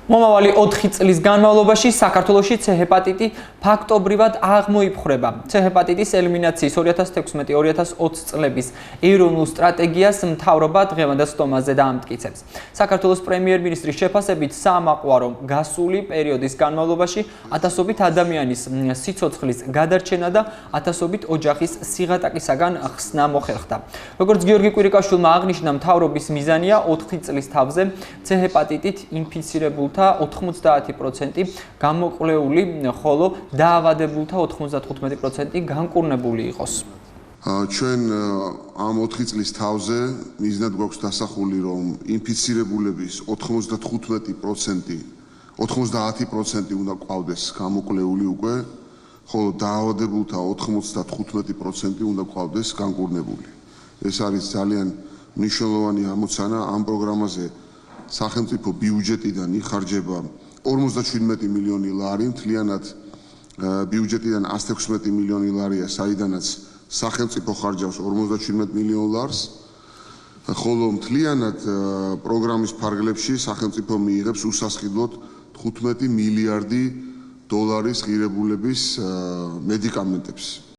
მომავალი 4 წლის განმავლობაში საქართველოში C ჰეპატიტი ფაქტობრივად აღმოიფხვრება. C ჰეპატიტის ელიმინაციის 2016-2020 წლების ეროვნულ სტრატეგიას მთავრობა დღევანდელ დაამტკიცებს. საქართველოს პრემიერ-მინისტრის შეფასებით საამაყუარო გასული პერიოდის განმავლობაში ათასობით ადამიანის სიცოცხლის გადარჩენა და ათასობით ოჯახის სიღატაკისაგან ხსნა მოხერხდა. როგორც გიორგი კვირიკაშვილმა აღნიშნა, მთავრობის მიზანია 4 წლის თავზე C ჰეპატიტით ინფიცირებულ 90% გამოკვლეული, ხოლო დაავადებულთა 95% განკურნებული იყოს. ჩვენ ამ 4 წლის თავზე მიზნად გვაქვს დასახული, რომ ინფიცირებულების 90% უნდა ყავდეს გამოკვლეული უკვე, ხოლო დაავადებულთა 95% უნდა ყავდეს განკურნებული. ეს არის ძალიან მნიშვნელოვანი ამოცანა. ამ პროგრამაზე სახელმწიფო ბიუჯეტიდან იხარჯება 57 მილიონი ლარი, მთლიანად ბიუჯეტიდან 116 მილიონი ლარია, საიდანაც სახელმწიფო ხარჯავს 57 მილიონ ლარს, ხოლო მთლიანად პროგრამის ფარგლებში სახელმწიფო მიიღებს უსასყიდლოდ 15 მილიარდი დოლარის ღირებულების მედიკამენტებს.